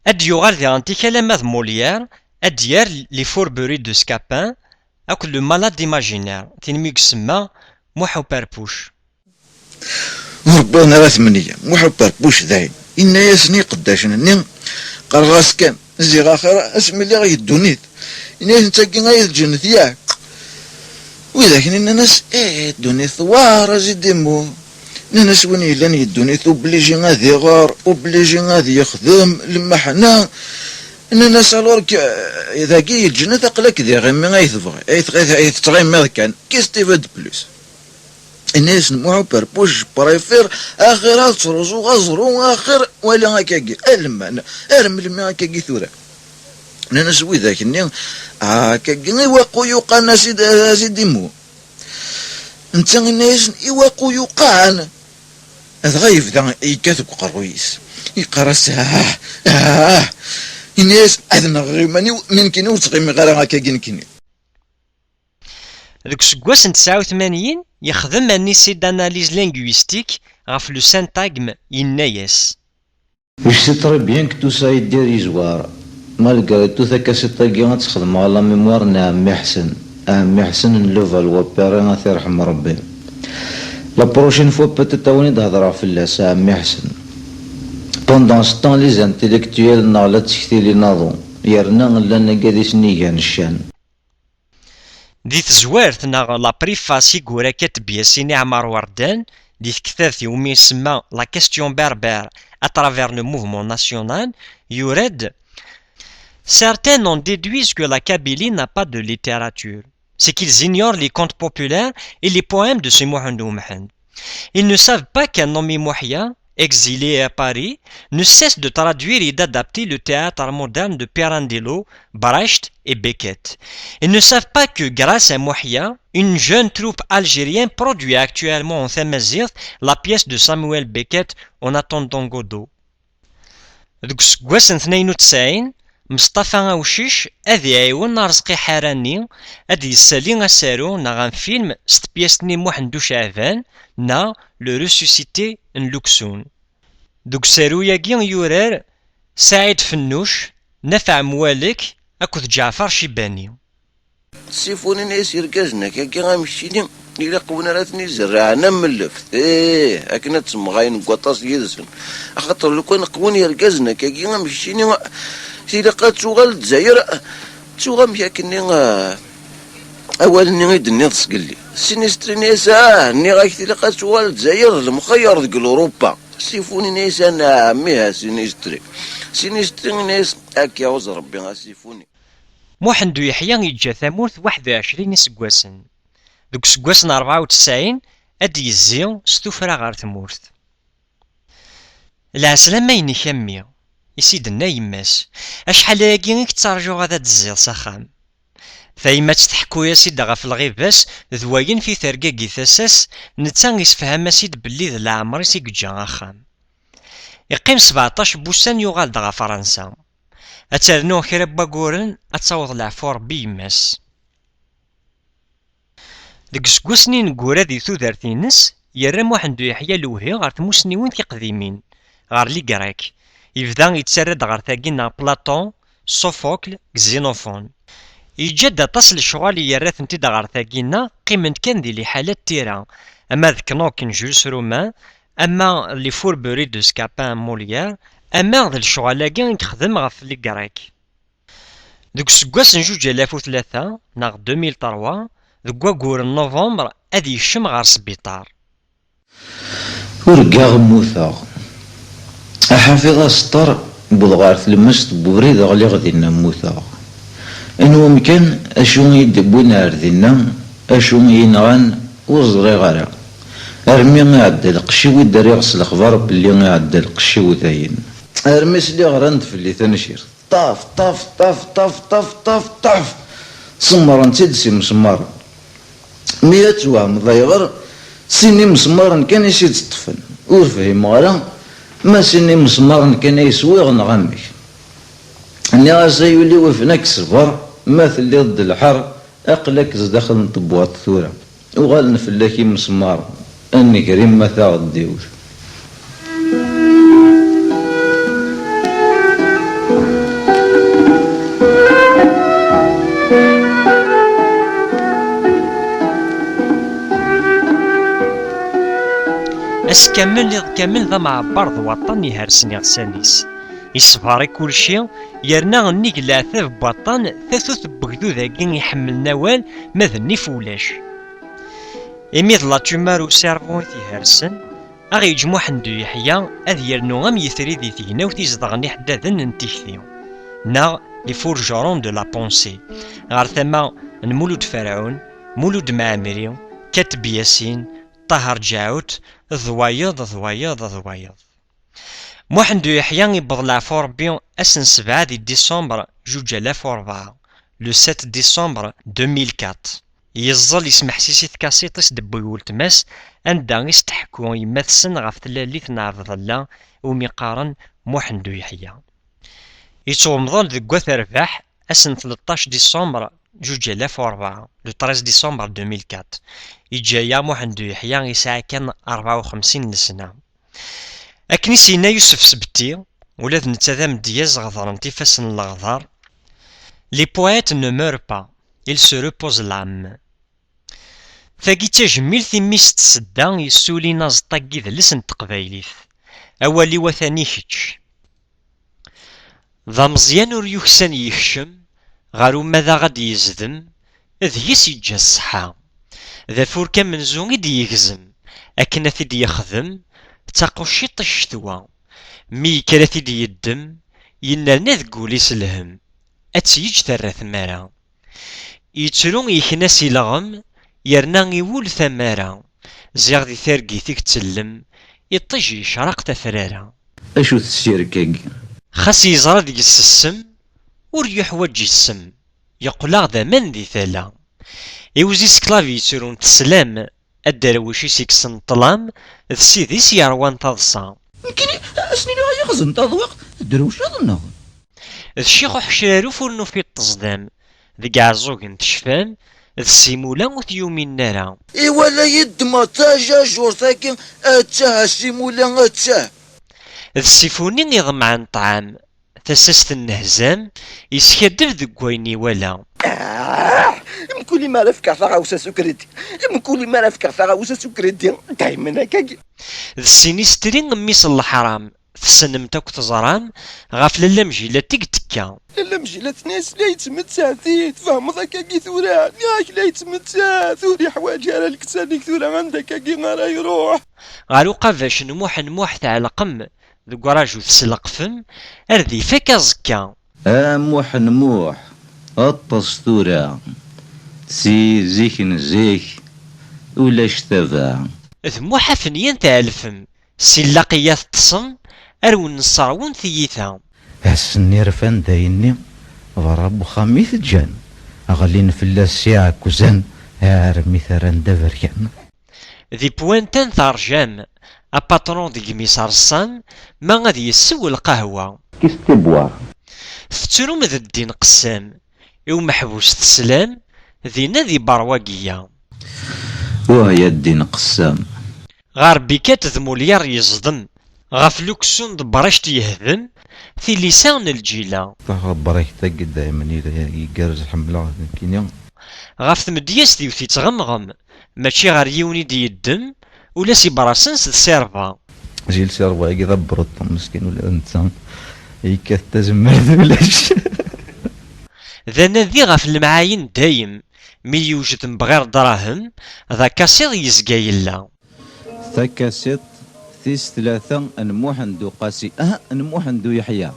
اد يوغال دي انتيكالا ماذ موليير اد يار لي فوربوري دو سكابان اكل لو مالاد ايماجينير تينمي يسمى موحو باربوش. ربنا راه ثمانية موحو باربوش ذاين إنا ياسني قداش نني قرغاس كان زي غاخرة اسمي اللي غيدونيت إنا نتاكي غايد الجنة ياك وإذا كان الناس الدنيا ثوار زيد مو الناس وين يلان يدونيت وبليجي غادي غار وبليجي غادي يخدم لما حنا الناس الورك إذا كي الجنة تقلك ذي غيمي غايتبغي يتغيمي كان كيستيفاد بلوس الناس نموحو باربوش بريفير اخر تروزو غزرو اخر ولا هكاكي المانا ارم لما هكاكي ثورة انا نسوي ذاك النيم هكاكي يواقو يوقعنا سيدي مو انت الناس يواقو يوقعنا هذا غايف ذا يكاتب قرويس يقرس الناس اذن غيماني من كينو تغيمي غير هكاكي نكيني. ذوك سكواس 89 يخدم انيسي داناليز لينغويستيك غاف لو سانتاغم يناياس. واش سي تري بيان كو تو سا يدير يزوار مالغري تو ذاك السيطاكي غتخدم على ميموار عمي حسن عمي حسن نلوفا الوابيري غاثي يرحم ربي لا بروشين فوا بوتيت تاوني تهضر في اللاس عمي حسن بوندون ستون لي زانتيليكتويال ناغلا تشكتي لي ناضو يرنا لنا قادي سنيكان الشان دي تزوارت ناغ لا بريفاسي كورا كاتب ياسيني عمر وردان دي تكتاث يومي يسمى لا كاستيون بربر اترافير لو موفمون ناسيونال يورد. Certains en déduisent que la Kabylie n'a pas de littérature. C'est qu'ils ignorent les contes populaires et les poèmes de ce Mohamed Mohamed. Ils ne savent pas qu'un nommé Mouhia, exilé à Paris, ne cesse de traduire et d'adapter le théâtre moderne de Pirandello, Brecht et Beckett. Ils ne savent pas que grâce à Mouhia, une jeune troupe algérienne produit actuellement en Tamazirt la pièce de Samuel Beckett En attendant Godot. Donc, Gwassen 92 مصطفى أوشيش أذي يعاون رزقي حراني أذي يسالي أسارو نغان فيلم ست بياسني محمد شعبان نا لو ريسوسيتي نلوكسون. دوك سارو ياكي يورار سعيد فنوش نفع موالك أكوث جعفر شيباني. سيفوني ناس يركزنا كي غامشيني إلا قونا راتني زرعنا ملفت أكنا تسمغاين قطاس يدسن أخاطر لو كان قوني يركزنا كي غامشيني سيلا قاد تشوغال دزاير تشوغال مياكني أول ني غيدني تسقلي سينيستري نيسا ني غايكتي لقات تشوغال دزاير المخير ديك أوروبا سيفوني نيسا نعميها سينيستري نيس هاك يعوز ربي غا سيفوني. محمد يحيى يجا ثمورث 21 سكواسن دوك سكواسن 94 أد يزي ستوفرا غار ثمورث. العسلامة ينكمي يسيدنا يماس اشحال هاكي كترجو غادا تزيل ساخام فايما تستحكو يا سيدي غا في الغيباس ذواين في ثرقاقي ثاساس نتا يسفهم سيد بلي ذ العمر سيكجا غاخام يقيم 17 بوسان يوغال دغا فرنسا اترنو خير باكورن اتصوض العفور بيماس. ديك سكوسنين كورا ذي ثوذرتينس يرى محمد يحيى الوهي غار تموسنيوين قديمين غار لي كراك يبدا يتسرد غار ثاقينا بلاطون سوفوكل كزينوفون يجد اطاس الشغال يرى ثنتي غار ثاقينا قيمن كان ذي لحالات تيرا اما ذك نوكن جولس رومان اما لي فوربوري دو سكابان موليير اما ذا الشغالاكي يخدم غف لي كراك. دوك سكواس نجوج 2003 ناغ 2003 ذك واكور نوفمبر ادي يشم غار سبيطار ورقا موثا حافظ سطر بلغار تلمست بوريد غلي غادي نموثا انو مكان اشو يدبون اردينا اشو ينغان وزري غارا ارمي غادي القشيوي داري غسل الاخبار بلي غادي القشيوي ثاين ارمي سلي غراند في اللي تنشير طاف طاف طاف طاف طاف طاف طاف سمران تيدسي مسمار 100 وهم ضيغر سيني مسمار كان يسيد الطفل وفهم غرا ما سيني مسمار كان يسوي نغمك اني غاسا يولي وفناك صبر ما ثلي ضد الحر اقلك داخل نطبوات ثورة وغال نفلاكي مسمار اني كريم ما ثاغد ديوش. أس كامل ذا معبر ذو وطن يهرسن يغسانيس يصفاري كلشي يرنا نيك العثاب بوطن ثاثوث بغدو ذاكين يحمل نوال ماذني فولاش إميض لا تمارو سيرفون تيهرسن أغي يجمو حندو يحيى أذ يرنو غم يثري ذي ثينا وتيزدغني حداثن نتيكثيو نا لي فورجورون دو لا بونسي غار ثما مولود فرعون مولود معامري كاتب ياسين طاهر جاوت ضوايض محمد يحيى يبضلع فوربيون أسن 7 ديسمبر 2004 لو 7 ديسمبر 2004 يظل يسمح سيسيت كاسيطيس دبوي ولتماس أندا يستحكو يمثسن غف تلاليث نعرض الله ومقارن محمد يحيى يتومضل ذكوة رباح أسن 13 ديسمبر 2004 لو 13 ديسمبر 2004 يجايا محمد يحيى يسعى كان 54 سنة أكني سينا يوسف سبتي ولاد نتا مدياز غضرن تيفاسن الغضار لي بويت ne meurent pas ils se reposent l'âme ثاقي تجميل ثميس تسدا يسولينا زطاقي ذلسن تقبايليث أولي وثاني كتش ذا مزيان ور يكسن يخشم غارو ماذا غاد يزدم ذ يسيجا الصحة ذا فوركا منزون إدي يكزم أكنا ثيدي يخدم تاقو شيط الشتوى مي كلا ثيدي يدم ينالنا ذقولي سلهم أتسيج ثرى ثمارا يترون يكناسي لغم يرنا يول ثمارا زيغ ذي ثارقي ثيك تسلم يطجي شرق تفرارا أشو تسيركاك خاص يزرى ديك السم ور يحوج السم يقول ذا من ذي ثلا يوزي سكلافي يترون تسلام الدرويشي سيكسن طلام ذ سيدي سيروان تضصا يمكن أسنين يغزن تضوق الدروش يظنه ذ شيخو حشرارو فورنو في التصدام ذي قعزوغن تشفان ذ سيمولا وثيومين نارا إيوالا يدما تاجا جور ثاكين أتاه السيمولا أتاه ذ سيفوني يضمعن طعام تسست النهزام يسكدف ذك ويني ولا كل ما رفك ثغاوسا سكرتي كل ما رفك ثغاوسا سكرتي دايما هكاكي ذ سينيسترين ميس الحرام تسنمتك تزرام غاف للمجيلة تكتكا لا مجيلة ناس لا يتمتع ثيت فهمت هكاكي ثورا ياك لا يتمتع ثوري حوايج على الكسانيك ثورا عندك هكاكي غارا يروح غالو قافاش نموح تاع القم ذو كراجو تسلق فم اردي فكا زكا موح نموح أطس ثورا سي زيك زيك ولا شتبع ثمو حفنيا تاع الفم سلاقيات تصم أرون نصارون ثيثا هسني رفان دايني ضرب خميث جان أغلين في الساعة كوزان هارمي ثران دفريان ذي بوانتان ثارجام أباترون دي قميصار الصام ما غادي يسو القهوة كيستبوار فتروم ذا الدين قسام يو محبوس تسلام ذي نادي برواقية وهي الدين قسام غار بيكات ذموليار يصدم غاف لوكسون دبرشت يهدم في لسان الجيلة بريك تقد دايما يقرز حملة كينيا غاف ثمدياس ديو تيتغمغم ماشي غار يوني دي الدم ولا سي براسنس السيرفا جيل سيرفا يضبر الطم مسكين ولا انت يكث تزمر ولاش ذا نادي غاف المعاين دايم مي يوجد بغير دراهم ذا كاسيض يزقايلا ثكاسيط ثيس ثلاثة نموحندو قاسي نموحندو يحيى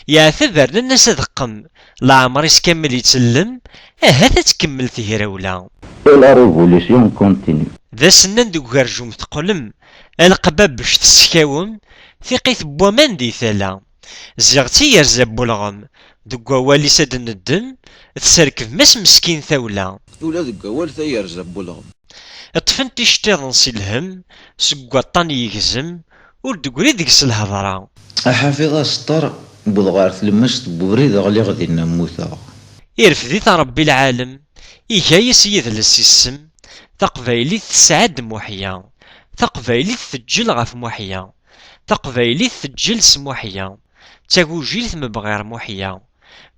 يا ثبر الناس ذقم لا عمري سكمل يتسلم هذا تكمل تهراولا لا ريفوليسيون كونتينيو ذا سنان دو كارجوم تقلم القباب باش تسكاوم ثقيت بومان دي ثلا زيغتي يرزب الغم دو والي ساد الندم تسركب مس مسكين ثولا ولا ذك أول ثير زبولهم طفنت يشتيضن سي الهم سكوا طان يكزم وردقولي ديكس الهضرة حافظ سطر بلغار ثلمست بوريد غلي غادي نموتا يرفدي ربي العالم إيكايا سيد السيسم تقبايلي تسعد محيا تقبايلي تسجل غف محيا تقبايلي تسجل سموحيا تاكوجيل مبغير محيا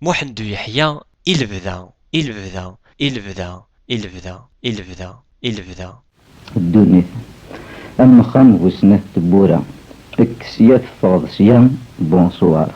محمد يحيى البدا البدا البدا البدا البدا البدا الدنيا أما خام وسنة تبورا اكسيات فاض سيان بونسوار.